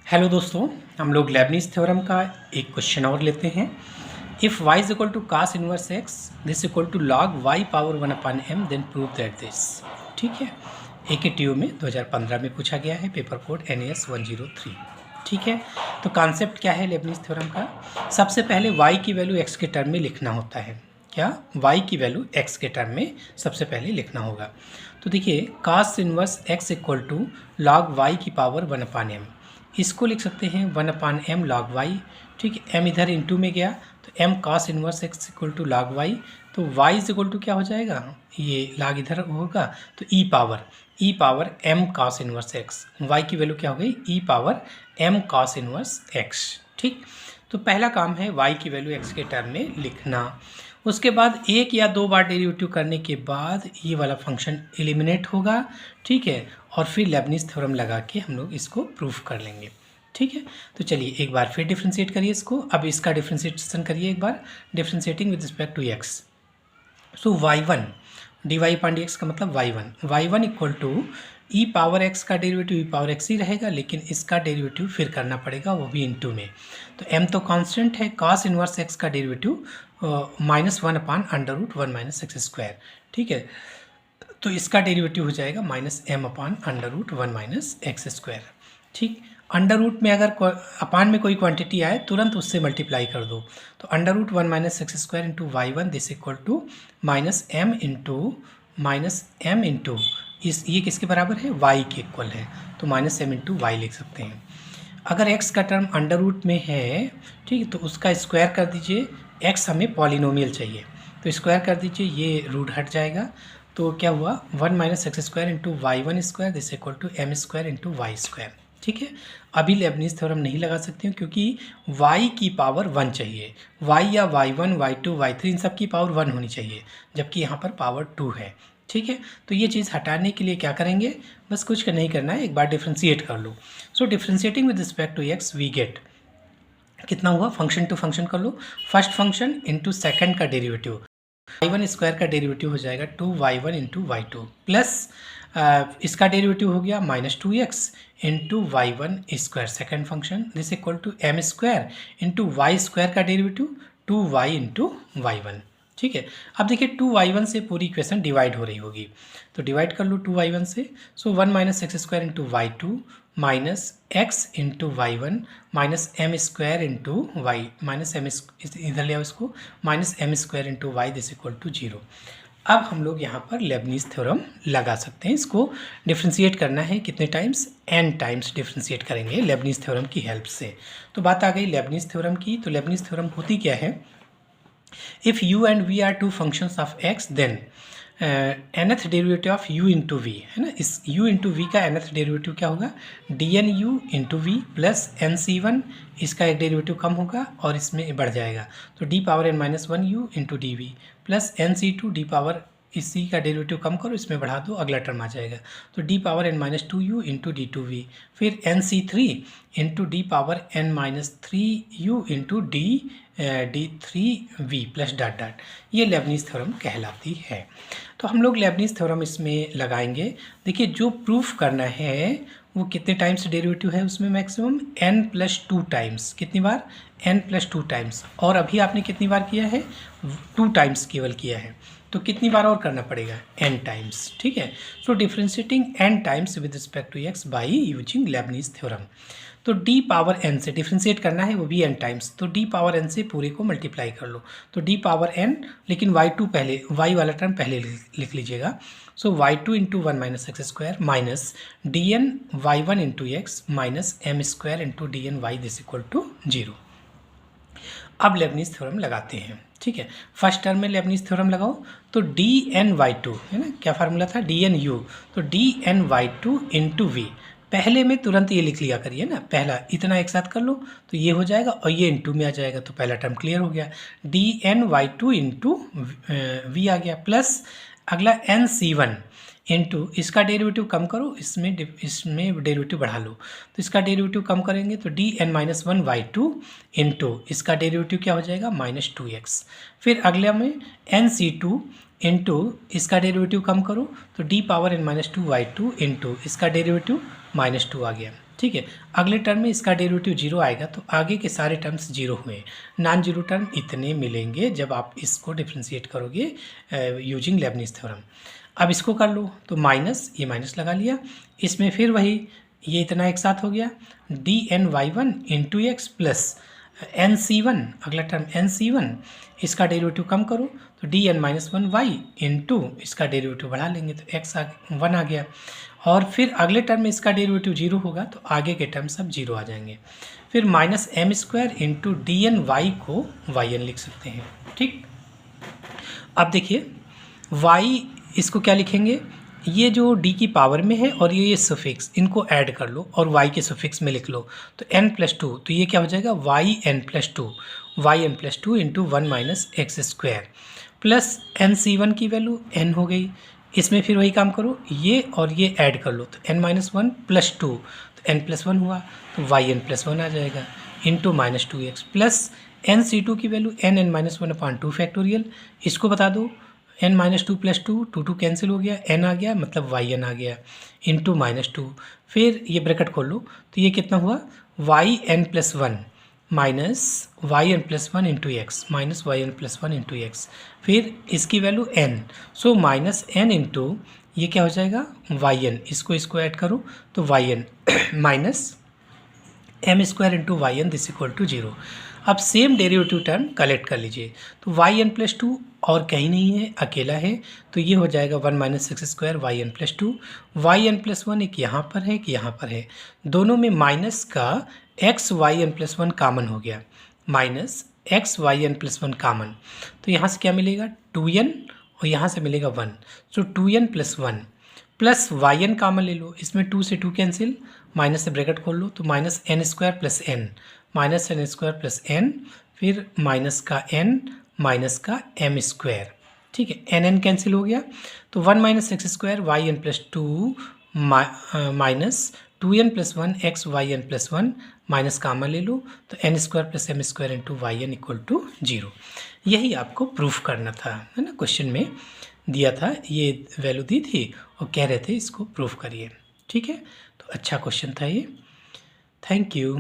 Hello दोस्तों, हम लोग लेबनीज़ थ्योरम का एक क्वेश्चन और लेते हैं। If y is equal to cos inverse x this equal to log y power 1/m then prove that this. ठीक है, AKTU में 2015 में पूछा गया है, पेपर कोड NAS 103। ठीक है, तो कॉन्सेप्ट क्या है लेबनीज़ थ्योरम का? सबसे पहले y की वैल्यू x के टर्म में लिखना होता है। क्या? y की वैल्यू x के टर्म में सबसे पहले लिखना होगा। तो देखिए, cos inverse x equal to log y की पावर 1/m, इसको लिख सकते हैं 1/m log y। ठीक है, m इधर इंटू में गया तो m cos inverse x equal to log y, तो y इज इक्वल टू क्या हो जाएगा, ये log इधर होगा तो e power m cos inverse x, y की वैल्यू क्या हो गई e power m cos inverse x। ठीक, तो पहला काम है y की वैल्यू x के टर्म में लिखना। उसके बाद एक या दो बार डेरिवेटिव करने के बाद ये वाला फंक्शन एलिमिनेट होगा। ठीक है, और फिर लेबनीज़ थ्योरम लगा के हम लोग इसको प्रूफ कर लेंगे। ठीक है, तो चलिए एक बार फिर डिफ्रेंशिएट करिए इसको। अब इसका डिफ्रेंशिएशन करिए एक बार, differentiating with respect to X. So y1 dy/dx का मतलब y1 equal to E power X का डेरिवेटिव ई पावर एक्स ही रहेगा, लेकिन इसका डेरिवेटिव फिर करना पड़ेगा, वो भी इनटू में। तो m तो कांस्टेंट है, cos इनवर्स x का डेरिवेटिव -1/√1 - x²। ठीक है, तो इसका डेरिवेटिव हो जाएगा -m/√1 - x²। ठीक, अंडर रूट में अगर अपान में कोई क्वांटिटी आए तुरंत उससे मल्टीप्लाई कर दो, तो √1 - x² into y1 this equal to -m into इस ये किसके बराबर है, y के इक्वल है, तो -m इंटू y लिख सकते हैं। अगर x का टर्म अंडर रूट में है, ठीक, तो उसका स्क्वायर कर दीजिए। x हमें पॉलिनोमियल चाहिए, तो स्क्वायर कर दीजिए, ये रूट हट जाएगा। तो क्या हुआ, 1 - x² into y1² this equal to m² into y²। ठीक है, अभी लेबनीज़ थ्योरम नहीं लगा सकते हो क्योंकि y की पावर 1 चाहिए। y या y1 y2 y3 इन सब की पावर 1 होनी चाहिए, जबकि यहाँ पर पावर 2 है। ठीक है, तो ये चीज़ हटाने के लिए क्या करेंगे, बस कुछ नहीं करना है, एक बार डिफ्रेंशिएट कर लो। So differentiating with respect to x we get, कितना हुआ, फंक्शन टू फंक्शन कर लो, फर्स्ट फंक्शन इंटू सेकेंड का डेरिवेटिव, y1² का डेरिवेटिव हो जाएगा 2y1 इंटू y2 प्लस इसका डेरिवेटिव हो गया -2x into y1² second function this equal to m² into y² का डेरिवेटिव 2y इंटू y1। ठीक है, अब देखिए 2y1 से पूरी इक्वेशन डिवाइड हो रही होगी, तो डिवाइड कर लो 2y1 से। So 1 - x² into y2 minus x into y1 minus m² into y minus m इधर ले आओ इसको, -m² into y this equal to 0। अब हम लोग यहाँ पर लेबनीज़ थ्योरम लगा सकते हैं। इसको डिफ्रेंशिएट करना है कितने टाइम्स, n टाइम्स डिफ्रेंशिएट करेंगे लेबनीज़ थ्योरम की हेल्प से। तो बात आ गई लेबनीज़ थ्योरम की। तो लेबनीज़ थ्योरम होती क्या है, if u and v are two functions of x then nth derivative of u into v, है ना, इस u इंटू वी का nth डेरिवेटिव क्या होगा, dnu into we plus nc1, इसका एक डेरिवेटिव कम होगा और इसमें बढ़ जाएगा, तो d⁻n−1u into d v plus nc2 d power, इसी का डेरिवेटिव कम करो, इसमें बढ़ा दो, अगला टर्म आ जाएगा, तो d⁻n−2u इंटू d2v, फिर nc3 into d⁻n−3u into d3v plus dot dot, ये लेबनीज़ थ्योरम कहलाती है। तो हम लोग लेबनीज़ थ्योरम इसमें लगाएंगे। देखिए, जो प्रूफ करना है वो कितने टाइम्स डेरिवेटिव है, उसमें मैक्सिमम n+2 टाइम्स, कितनी बार, n+2 टाइम्स, और अभी आपने कितनी बार किया है, 2 टाइम्स केवल किया है, तो कितनी बार और करना पड़ेगा, n टाइम्स। ठीक है, so differentiating n times with respect to x by using Leibniz theorem. तो d⁻n से डिफ्रेंशिएट करना है, वो भी n टाइम्स, तो d⁻n से पूरे को मल्टीप्लाई कर लो, तो d⁻n, लेकिन y2 पहले, y वाला टर्म पहले लिख लीजिएगा। So y2 into 1 - x² minus dn y1 into x minus m² into dn y this equal to 0। अब लेबनीज़ थ्योरम लगाते हैं। ठीक है, फर्स्ट टर्म में लेबनीज़ थ्योरम लगाओ, तो dny2, है ना, क्या फार्मूला था, dnu, तो dny2 इंटू वी, पहले में तुरंत ये लिख लिया करिए ना, पहला इतना एक साथ कर लो तो ये हो जाएगा और ये इंटू में आ जाएगा, तो पहला टर्म क्लियर हो गया, dny2 इंटू वी आ गया, प्लस अगला nc1 इंटू इसका डेरिवेटिव कम करो, इसमें डेरिवेटिव बढ़ा लो, तो इसका डेरिवेटिव कम करेंगे तो dn−1 y2 इंटू इसका डेरिवेटिव क्या हो जाएगा, -2x, फिर अगले में nc2 इंटू इसका डेरिवेटिव कम करो तो d⁻n−2 y2 इंटू इसका डेरिवेटिव -2 आ गया, ठीक है। अगले टर्म में इसका डेरिवेटिव जीरो आएगा तो आगे के सारे टर्म्स जीरो हुए। नॉन जीरो टर्म इतने मिलेंगे जब आप इसको डिफ्रेंशिएट करोगे यूजिंग लेबनिज थ्योरम। अब इसको कर लो तो माइनस, ये माइनस लगा लिया, इसमें फिर वही ये इतना एक साथ हो गया dny1 into x plus nc1, अगला टर्म nc1, इसका डेरिवेटिव कम करो तो dn-1y इंटू इसका डेरिवेटिव बढ़ा लेंगे तो x 1 आ गया। और फिर अगले टर्म में इसका डेरिवेटिव जीरो होगा तो आगे के टर्म सब जीरो आ जाएंगे। फिर minus m square into d n y को वाई एन लिख सकते हैं। ठीक, अब देखिए y इसको क्या लिखेंगे, ये जो d की पावर में है और ये सफिक्स, इनको ऐड कर लो और y के सफिक्स में लिख लो तो n+2, तो ये क्या हो जाएगा yn+2 into 1 minus x square plus nc1 की वैल्यू n हो गई। इसमें फिर वही काम करो, ये और ये ऐड कर लो तो n-1 प्लस 2 तो n+1 हुआ तो yn+1 आ जाएगा इंटू -2x प्लस nc2 की वैल्यू n(n-1/2 फैक्टोरियल, इसको बता दो n-2 प्लस 2 2 कैंसिल हो गया, n आ गया मतलब yn आ गया इंटू -2, फिर ये ब्रैकेट खोल लो तो ये कितना हुआ yn+1 minus yn+1 into x minus yn+1 into x, फिर इसकी value n, so minus n into ये क्या हो जाएगा yn, इसको ऐड करो तो yn minus m square into y n this equal to 0। अब सेम डेरिवेटिव टर्म कलेक्ट कर लीजिए तो yn+2 और कहीं नहीं है, अकेला है, तो ये हो जाएगा 1 minus x square yn+2, yn+1 एक यहाँ पर है कि यहाँ पर है, दोनों में माइनस का yn+1 कॉमन हो गया, माइनस yn+1 कॉमन, तो यहाँ से क्या मिलेगा 2n और यहाँ से मिलेगा 1, सो 2n+1 प्लस yn कॉमन ले लो, इसमें 2 से 2 कैंसिल, माइनस से ब्रैकेट खोल लो तो minus n square plus n, minus n square plus n, फिर माइनस का n माइनस का m स्क्वायर, ठीक है, n कैंसिल हो गया तो 1 minus x square yn+2 minus 2n+1 xyn+1 minus common ले लो तो n square plus m square into yn equal to 0। यही आपको प्रूफ करना था, है ना, क्वेश्चन में दिया था, ये वैल्यू दी थी और कह रहे थे इसको प्रूफ करिए। ठीक है, तो अच्छा क्वेश्चन था ये, थैंक यू।